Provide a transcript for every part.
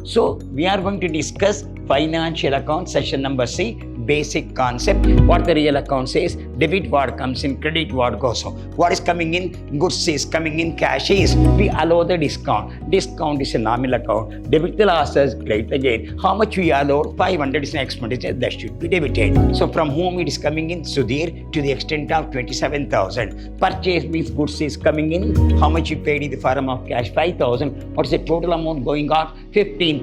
So we are going to discuss financial account session number C, basic concept. What the real account says, debit what comes in, credit what goes out. What is coming in, goods is coming in, cash is. We allow the discount. Discount is a nominal account. Debit the losses, credit the gain. How much we allow? 500 is an expenditure that should be debited. So from whom it is coming in? Sudhir, to the extent of 27,000. Purchase means goods is coming in. How much you paid in the form of cash? 5,000. What is the total amount going out? 15,000.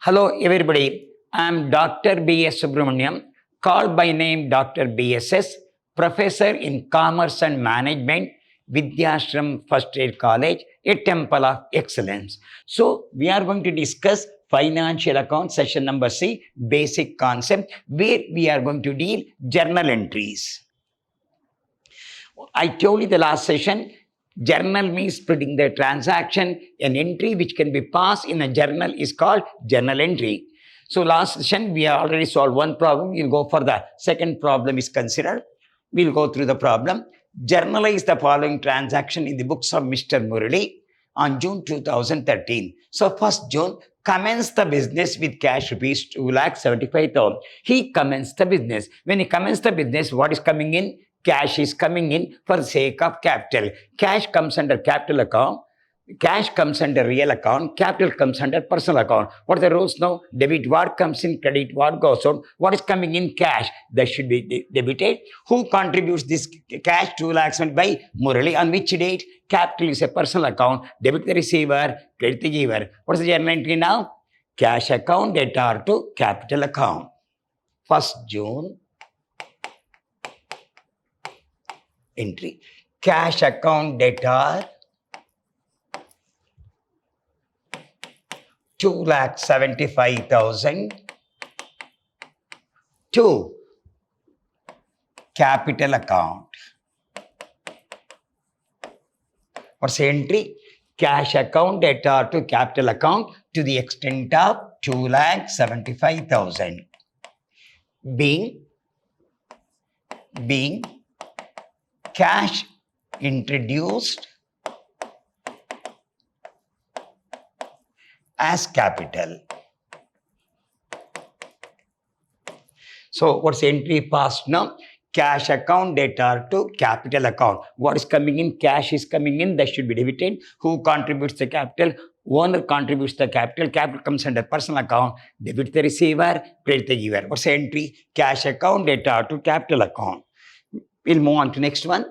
Hello everybody, I am Dr. B.S. Subramaniam, called by name Dr. B.S.S., Professor in Commerce and Management, Vidyashram First Aid College, a Temple of Excellence. So, we are going to discuss financial account session number C, basic concept, where we are going to deal journal entries. I told you the last session, journal means splitting the transaction. An entry which can be passed in a journal is called journal entry. So last session, we have already solved one problem. We'll go for the second problem is considered. We'll go through the problem. Journalize the following transaction in the books of Mr. Murali on June 2013. So 1st June, commenced the business with cash rupees 2,75,000. He commenced the business. When he commenced the business, what is coming in? Cash is coming in for the sake of capital. Cash comes under capital account. Cash comes under real account. Capital comes under personal account. What are the rules now? Debit what comes in, credit what goes out. What is coming in? Cash. That should be debited. Who contributes this cash? 2 lakhs by Murali. On which date? Capital is a personal account. Debit the receiver, credit the giver. What is the journal entry now? Cash account debtor to capital account. 1st June. Entry, cash account debtor 2,75,000 to capital account. What's the entry? Cash account debtor to capital account to the extent of 2,75,000. Being cash introduced as capital. So what's the entry passed now? Cash account debtor to capital account. What is coming in? Cash is coming in. That should be debited. Who contributes the capital? Owner contributes the capital. Capital comes under personal account. Debit the receiver, credit the giver. What's the entry? Cash account debtor to capital account. We'll move on to next one.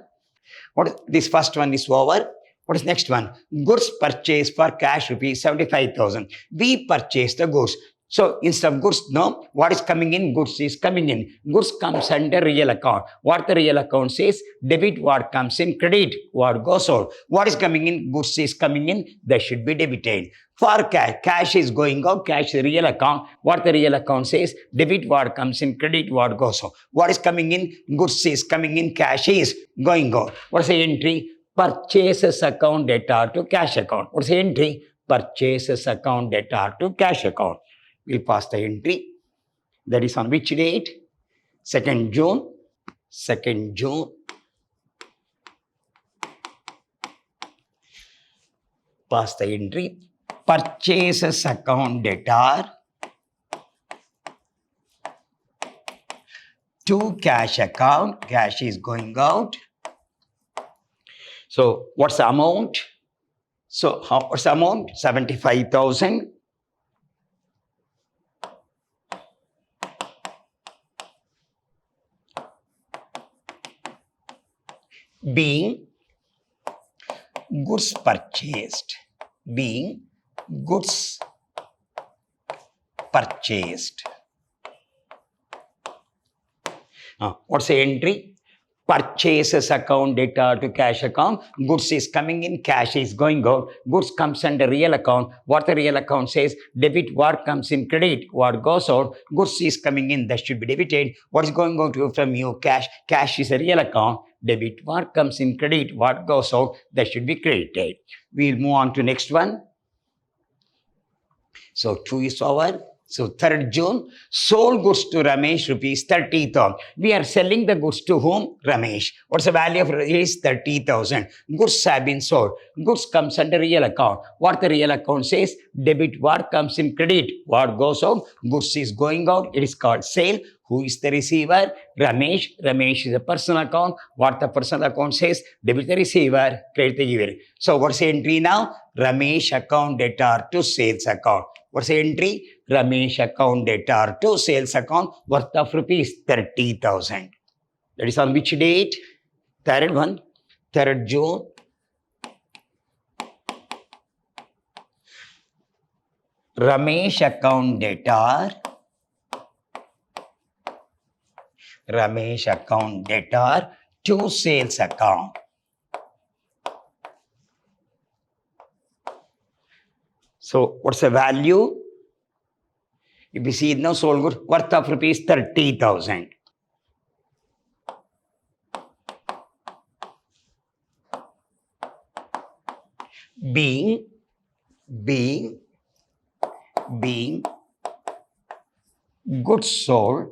This first one is over. What is next one? Goods purchased for cash rupees 75,000. We purchase the goods. So instead of goods, no, what is coming in? Goods is coming in. Goods comes under real account. What the real account says? Debit what comes in, credit what goes out. What is coming in? Goods is coming in. That should be debited. For cash, cash is going out. Cash is real account. What the real account says? Debit what comes in, credit what goes out. What is coming in? Goods is coming in. Cash is going out. What is the entry? Purchases account debtor to cash account. What is the entry? Purchases account debtor to cash account. We'll pass the entry. That is on which date? 2nd June. 2nd June. Pass the entry. Purchases account debtor to cash account. Cash is going out. So what's the amount? So what's the amount? 75,000. Being goods purchased. Being goods purchased. What's the entry? Purchases account debtor to cash account. Goods is coming in, cash is going out. Goods comes under real account. What the real account says? Debit what comes in, credit what goes out. Goods is coming in, that should be debited. What is going out from you? Cash. Cash is a real account. Debit what comes in, credit what goes out. That should be credited. We'll move on to next one. So 2 is over. So 3rd June, sold goods to Ramesh rupees 30,000. We are selling the goods to whom? Ramesh. What's the value of rupees 30,000? Goods have been sold. Goods comes under real account. What the real account says? Debit what comes in credit. What goes out? Goods is going out. It is called sale. Who is the receiver? Ramesh. Ramesh is a personal account. What the personal account says? Debit the receiver, credit the giver. So what's the entry now? Ramesh account debtor to sales account. What's the entry? Ramesh account debtor to sales account worth of rupees 30,000. That is on which date? 3rd June. Ramesh account debtor. Ramesh account debtor to sales account. So what's the value? If you see now, sold goods worth of rupees 30,000. Being goods sold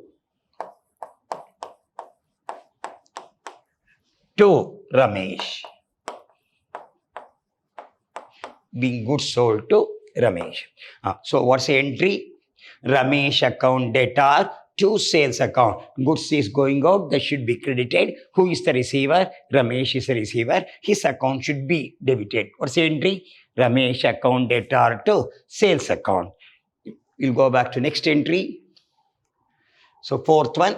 to Ramesh. Being goods sold to Ramesh. So what's the entry? Ramesh account debtor to sales account. Goods is going out, that should be credited. Who is the receiver? Ramesh is the receiver. His account should be debited. What's the entry? Ramesh account debtor to sales account. We'll go back to next entry. So 4th one,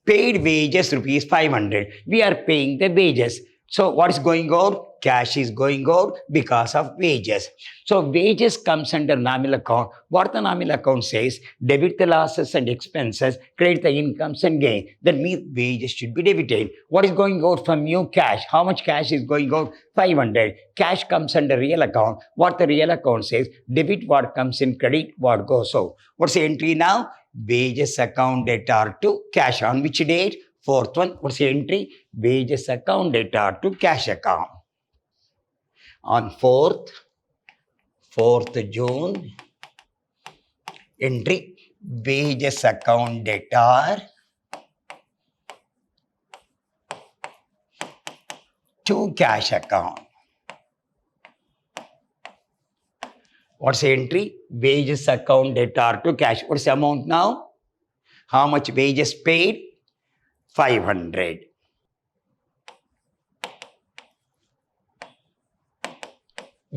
paid wages rupees 500. We are paying the wages. So what is going out? Cash is going out because of wages. So wages comes under nominal account. What the nominal account says? Debit the losses and expenses, credit the incomes and gain. That means wages should be debited. What is going out from you? Cash. How much cash is going out? 500. Cash comes under real account. What the real account says? Debit what comes in, credit what goes out. What's the entry now? Wages account debtor to cash. On which date? 4th one. What's the entry? Wages account debtor to cash account. On 4th June, entry wages account debtor to cash account. What's the entry? Wages account debtor to cash. What's the amount now? How much wages paid? 500.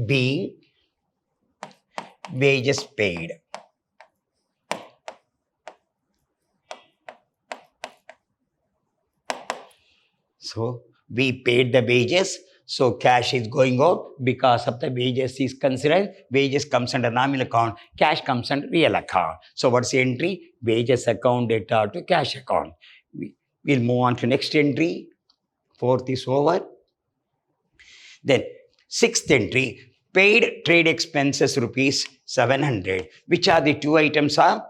Being wages paid. So we paid the wages. So cash is going out because of the wages is considered. Wages comes under nominal account. Cash comes under real account. So what's the entry? Wages account debtor to cash account. We'll move on to next entry. 4th is over. Then 6th entry, paid trade expenses rupees 700. Which are the two items are?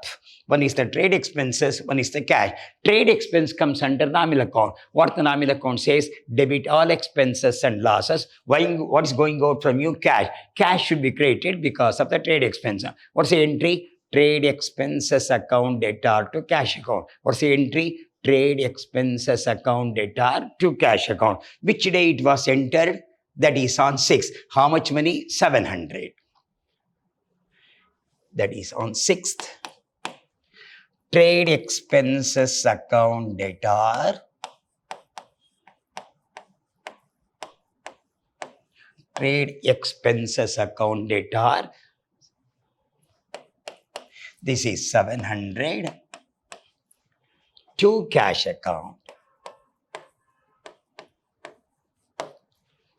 One is the trade expenses, one is the cash. Trade expense comes under nominal account. What the nominal account says? Debit all expenses and losses. What is going out from you? Cash. Cash should be credited because of the trade expense. What's the entry? Trade expenses account debtor to cash account. What's the entry? Trade expenses account debtor to cash account. Which day it was entered? That is on 6th. How much money? 700. That is on 6th. Trade expenses account debtor. Trade expenses account debtor. This is 700 to cash account.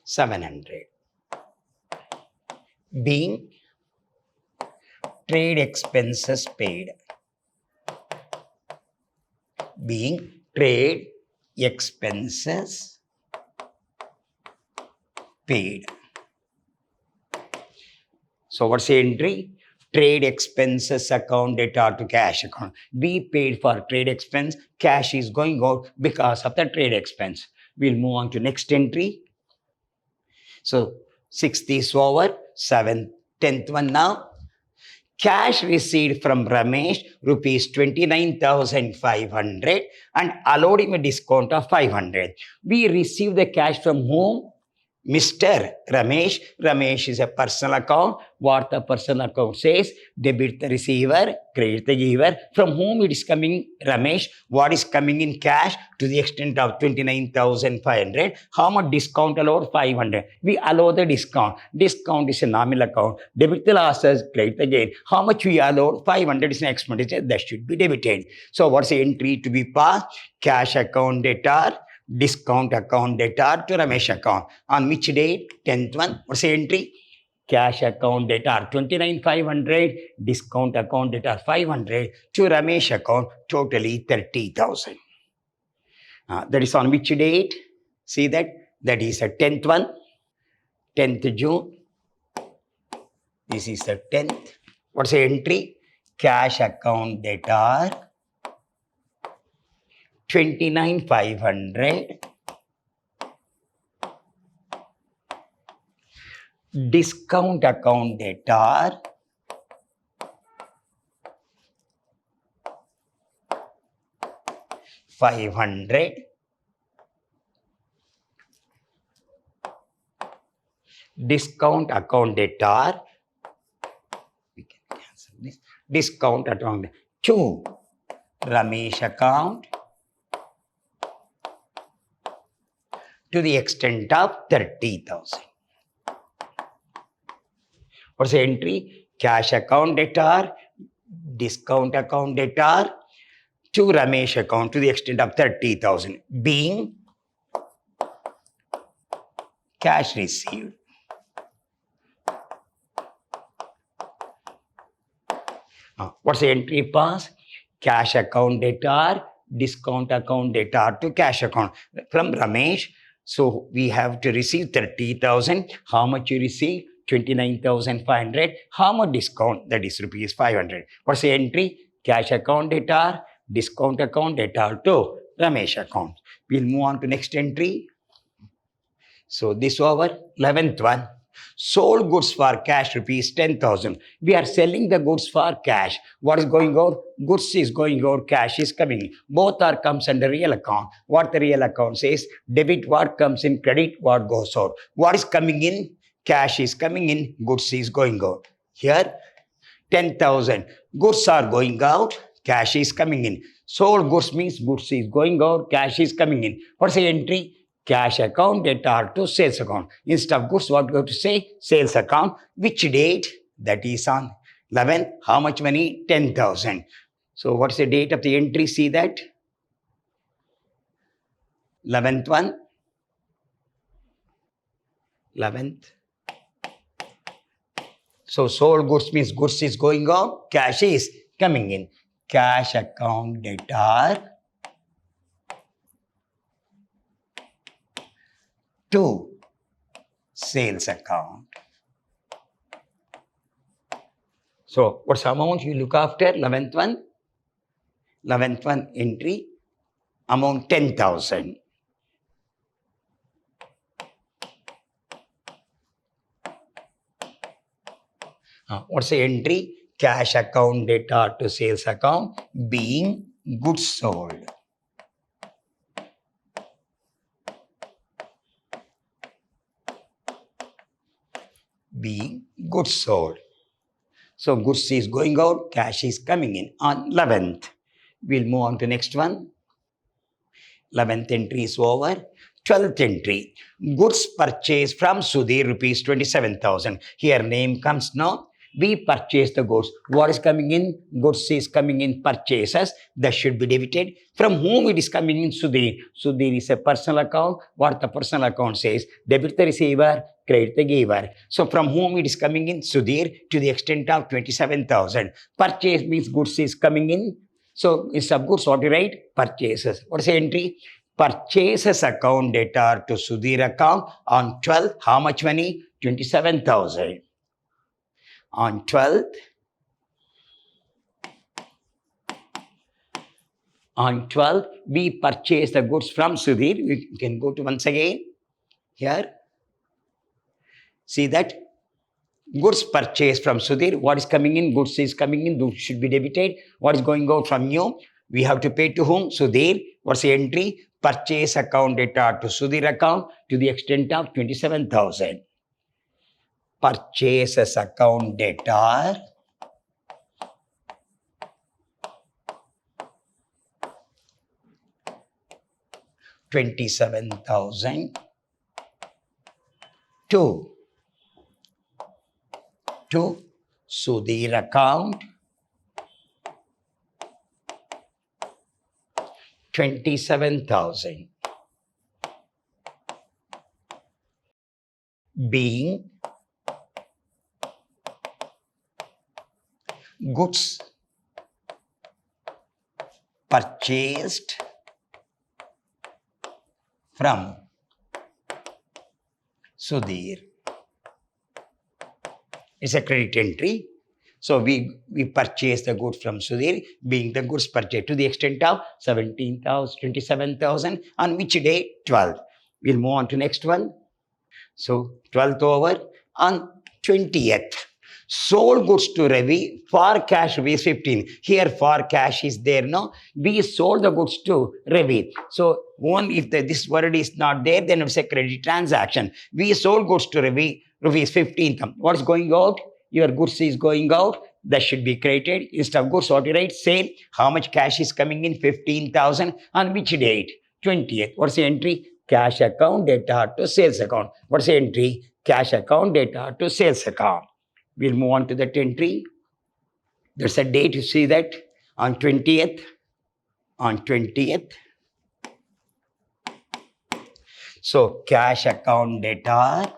700. Being trade expenses paid. Being trade expenses paid. So what's the entry? Trade expenses account debtor to cash account. We paid for trade expense. Cash is going out because of the trade expense. We'll move on to next entry. So 6th is over. 7th, 10th one now. Cash received from Ramesh rupees 29,500 and allowed him a discount of 500. We received the cash from whom? Mr. Ramesh. Ramesh is a personal account. What the personal account says, debit the receiver, credit the giver. From whom it is coming? Ramesh. What is coming in cash to the extent of 29,500? How much discount allowed? 500. We allow the discount. Discount is a nominal account. Debit the losses, credit the gain. How much we allowed? 500 is an expenditure that should be debited. So what's the entry to be passed? Cash account debtor, discount account debtor to Ramesh account. On which date? 10th one. What's the entry? Cash account debtor 29,500, discount account debtor 500 to Ramesh account, totally 30,000. That is on which date? See that? That is the 10th one. 10th June. This is the 10th. What's the entry? Cash account debtor 29,500, discount account debtor 500, discount account debtor, we can cancel this, discount account to Ramesh account to the extent of 30,000. What's the entry? Cash account debtor, discount account debtor to Ramesh account to the extent of 30,000, being cash received. What's the entry pass? Cash account debtor, discount account debtor to cash account from Ramesh. So we have to receive 30,000. How much you receive? 29,500. How much discount? That is rupees 500. What's the entry? Cash account debtor, discount account debtor to Ramesh account. We'll move on to next entry. So this is our 11th one. Sold goods for cash rupees 10,000. We are selling the goods for cash. What is going on? Goods is going on, cash is coming. Both are comes under real account. What the real account says, debit what comes in, credit what goes out. What is coming in? Cash is coming in, goods is going out. Here 10,000. Goods are going out, cash is coming in. Sold goods means goods is going out, cash is coming in. What's the entry? Cash account debtor to sales account. Instead of goods, what we have to say? Sales account. Which date? That is on 11th. How much money? 10,000. So what's the date of the entry? See that? 11th one. 11th. So sold goods means goods is going out, cash is coming in. Cash account debtor to sales account. So what's the amount you look after? 11th one. 11th one entry. Amount 10,000. What's the entry? Cash account debtor to sales account, being goods sold. Being goods sold. So goods is going out, cash is coming in on 11th. We'll move on to next one. 11th entry is over. 12th entry. Goods purchased from Sudhir rupees 27,000. Here name comes now. We purchase the goods. What is coming in? Goods is coming in purchases. That should be debited. From whom it is coming in? Sudhir. Sudhir is a personal account. What the personal account says? Debit the receiver, credit the giver. So from whom it is coming in? Sudhir to the extent of 27,000. Purchase means goods is coming in. So instead of goods, what you write? Purchases. What is the entry? Purchases account debtor to Sudhir account on 12th. How much money? 27,000. On 12th, we purchase the goods from Sudhir. We can go to once again here. See that Goods purchased from Sudhir. What is coming in? Goods is coming in. Goods should be debited. What is going out from you? We have to pay to whom? Sudhir. What's the entry? Purchase account data to Sudhir account to the extent of 27,000. Purchases account data $27,000 to Sudhir account 27,000 being goods purchased from Sudhir. It's a credit entry. So we purchase the goods from Sudhir, being the goods purchased to the extent of 27,000. On which day? 12. We'll move on to next one. So 12th over. On 20th, sold goods to Ravi for cash rupees 15. Here for cash is there, no? We sold the goods to Ravi. So one, if this word is not there, then it's a credit transaction. We sold goods to Ravi rupees 15. What is going out? Your goods is going out. That should be credited. Instead of goods, what you write? Sale. How much cash is coming in? 15,000. On which date? 20th. What's the entry? Cash account data to sales account. What's the entry? Cash account data to sales account. We'll move on to that entry. There's a date, you see that? On 20th. On 20th. So cash account data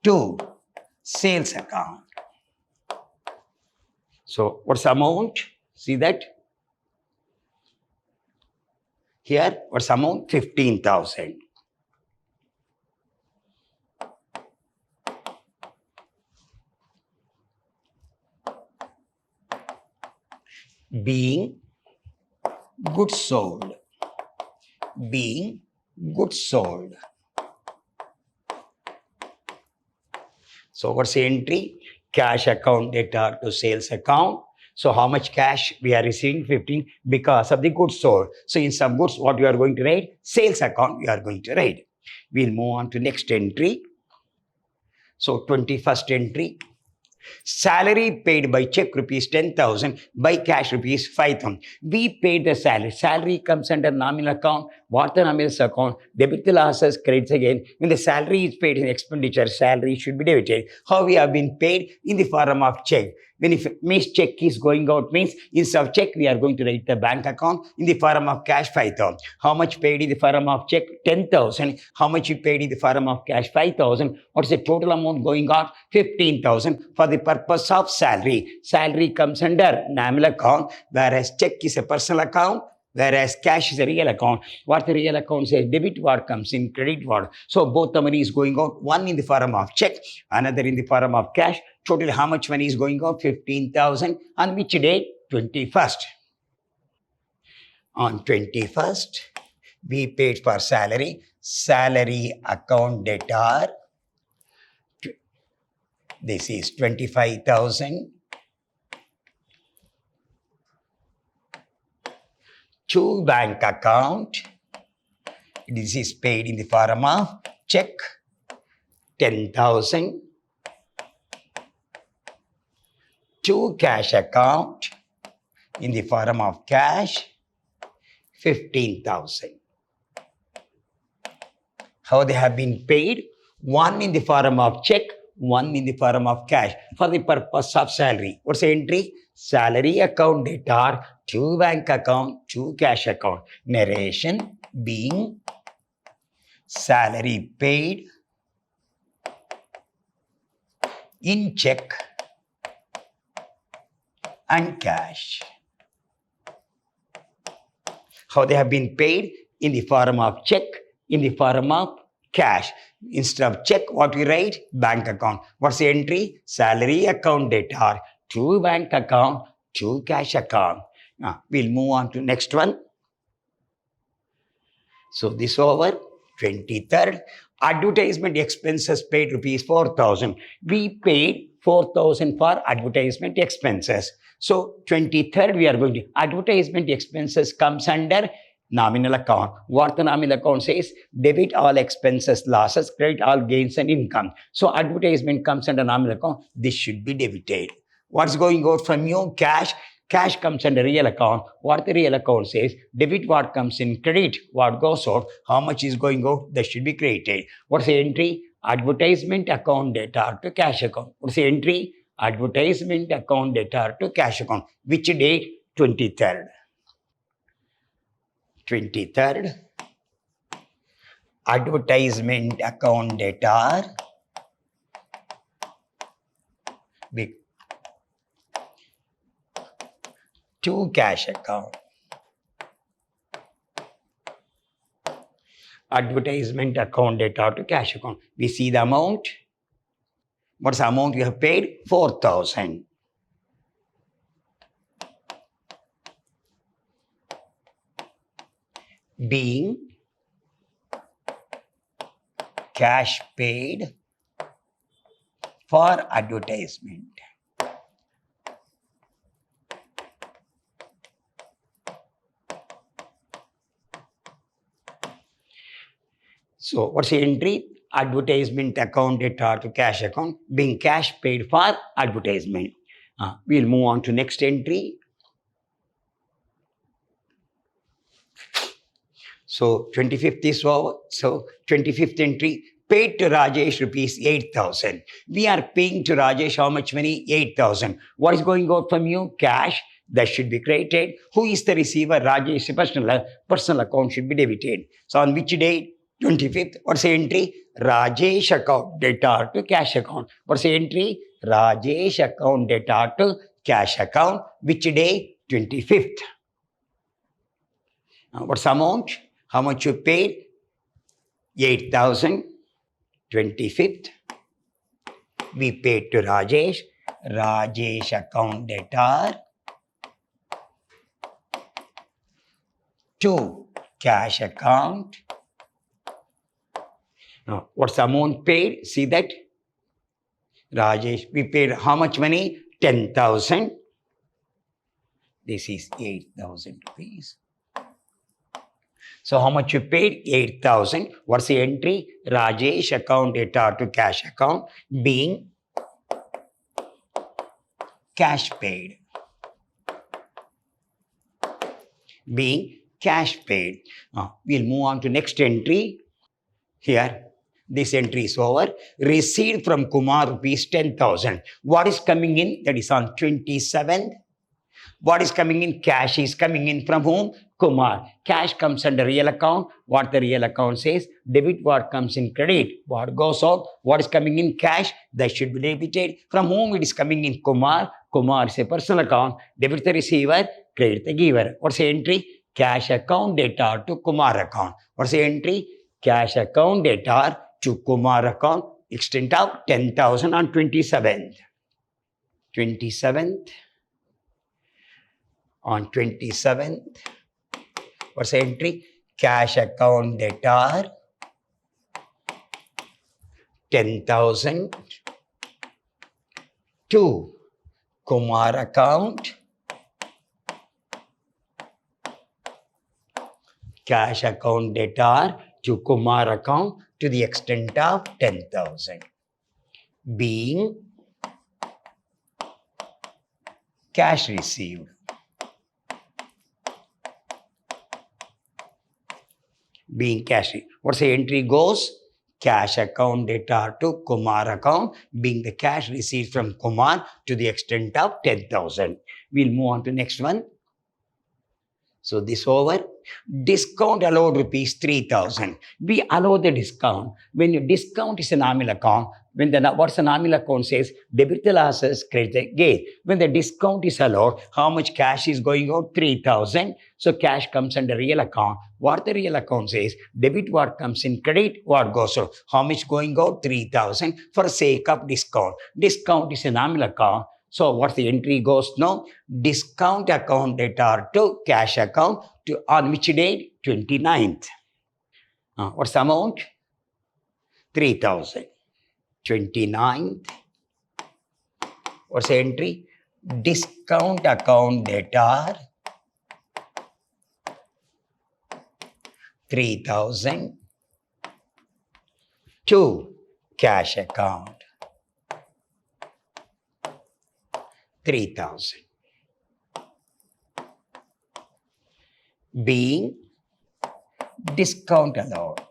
to sales account. So what's the amount? See that? Here, what's the amount? 15,000. Being goods sold. Being goods sold. So what's the entry? Cash account data to sales account. So how much cash we are receiving? 15 because of the goods sold. So in some goods, what you are going to write? Sales account you are going to write. We'll move on to next entry. So 21st entry. Salary paid by check rupees 10,000, by cash rupees 5,000. We paid the salary. Salary comes under nominal account. What the nominal account? Debit the losses, credits again. When the salary is paid in expenditure, salary should be debited. How we have been paid? In the form of check. When if means check is going out means instead of check we are going to write the bank account in the form of cash 5,000. How much paid in the form of check? 10,000. How much you paid in the form of cash? 5,000. What is the total amount going out? 15,000 for the purpose of salary. Salary comes under nominal account, whereas check is a personal account, whereas cash is a real account. What the real account says? Debit what comes in, credit what. So both the money is going out, one in the form of check, another in the form of cash. Total how much money is going out? 15,000. On which date? 21st. On 21st, we paid for salary. Salary account data. This is 25,000. To bank account. This is paid in the form of check. 10,000. To cash account in the form of cash, 15,000. How they have been paid? One in the form of check, one in the form of cash for the purpose of salary. What's the entry? Salary account data to bank account to cash account. Narration being salary paid in check and cash. How they have been paid? In the form of check, in the form of cash. Instead of check, what we write? Bank account. What's the entry? Salary account data to bank account to cash account. Now, we'll move on to next one. So this over. 23rd. Advertisement expenses paid rupees 4,000. We paid 4,000 for advertisement expenses. So 23rd we are going to, advertisement expenses comes under nominal account. What the nominal account says, debit all expenses, losses, credit all gains and income. So advertisement comes under nominal account. This should be debited. What's going out from you? Cash. Cash comes under real account. What the real account says, debit what comes in, credit what goes out. How much is going out? That should be credited. What's the entry? Advertisement account data to cash account. What's the entry? Advertisement account data to cash account. Which date? 23rd. 23rd. Advertisement account data to cash account. Advertisement account data to cash account. We see the amount. What's the amount you have paid? 4,000. Being cash paid for advertisement. So what's the entry? Advertisement account data to cash account, being cash paid for advertisement. We'll move on to next entry. So 25th is over. So 25th entry, paid to Rajesh rupees 8,000. We are paying to Rajesh how much money? 8,000. What is going out from you? Cash. That should be credited. Who is the receiver? Rajesh. Personal account should be debited. So on which date? 25th. What's the entry? Rajesh account data to cash account. What's the entry? Rajesh account data to cash account. Which day? 25th. What's the amount? How much you paid? 8,000. 25th. We paid to Rajesh. Rajesh account data to cash account. Now, what's the amount paid? See that? Rajesh, we paid how much money? 10,000. This is 8,000 rupees. So how much you paid? 8,000. What's the entry? Rajesh account data to cash account, being cash paid. Being cash paid. We'll move on to next entry. Here, this entry is over. Received from Kumar rupees 10,000. What is coming in? That is on 27th. What is coming in? Cash is coming in from whom? Kumar. Cash comes under real account. What the real account says? Debit what comes in, credit what goes out. What is coming in? Cash. That should be debited. From whom it is coming in? Kumar. Kumar is a personal account. Debit the receiver, credit the giver. What's the entry? Cash account data to Kumar account. What's the entry? Cash account data to Kumar account, extent of 10,000 on 27th. 27th. On 27th. What's the entry? Cash account data 10,000 to Kumar account. Cash account data to Kumar account to the extent of 10,000. Being cash received. Being cash. What's the entry goes? Cash account data to Kumar account, being the cash received from Kumar to the extent of 10,000. We'll move on to next one. So this over. Discount allowed rupees 3,000. We allow the discount. When your discount is a nominal account, when what's the nominal account says? Debit the losses, credit the gain. When the discount is allowed, how much cash is going out? 3,000. So cash comes under real account. What the real account says? Debit what comes in, credit what goes out. How much going out? 3,000 for sake of discount. Discount is a nominal account. So what's the entry goes now? Discount account data to cash account to on which date? 29th. What's the amount? 3,000. 29th, what's the entry? Discount account debtor 3,000 to cash account 3,000. Being discount allowed.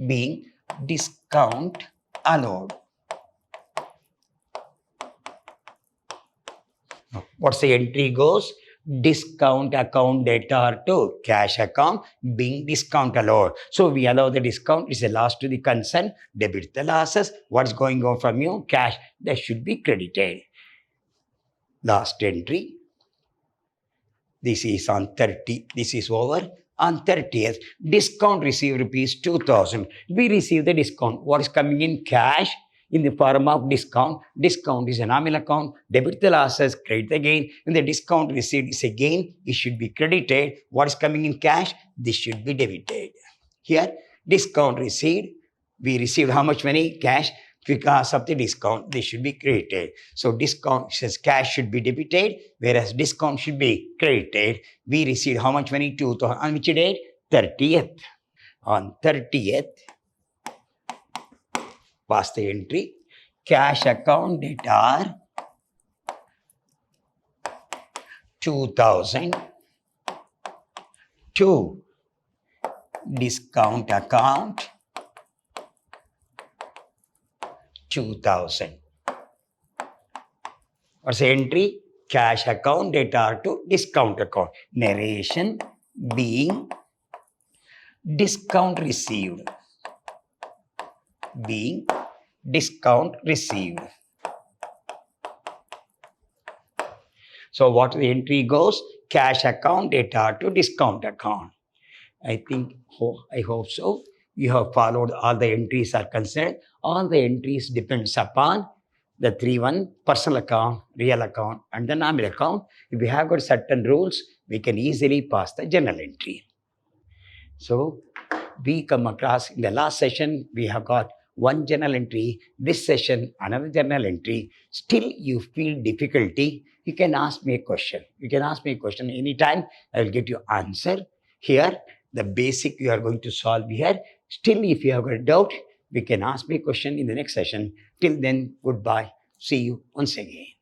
Being discount allowed. What's the entry goes? Discount account debtor to cash account being discount allowed. So we allow the discount, is a loss to the concern, debit the losses. What's going on from you? Cash, that should be credited. Last entry. This is on 30. This is over. On 30th, discount received rupees 2,000. We receive the discount. What is coming in? Cash in the form of discount. Discount is a nominal account. Debit the losses, credit the gain. When the discount received is a gain, it should be credited. What is coming in cash? This should be debited. Here, discount received. We received how much money? Cash. Because of the discount, this should be credited. So discount says cash should be debited, whereas discount should be credited. We received how much money? 2,000. On which date? 30th. On 30th, pass the entry. Cash account debtor 2,000 to discount account 2,000. What's the entry? Cash account debtor to discount account. Narration being discount received. Being discount received. So what the entry goes? Cash account debtor to discount account. I hope so. You have followed all the entries are concerned. All the entries depends upon the 3-1 personal account, real account, and the nominal account. If we have got certain rules, we can easily pass the journal entry. So we come across in the last session, we have got one journal entry. This session, another journal entry. Still you feel difficulty, you can ask me a question. You can ask me a question anytime. I will get you answer. Here, the basic you are going to solve here. Still, if you have got a doubt, we can ask me a question in the next session. Till then, goodbye. See you once again.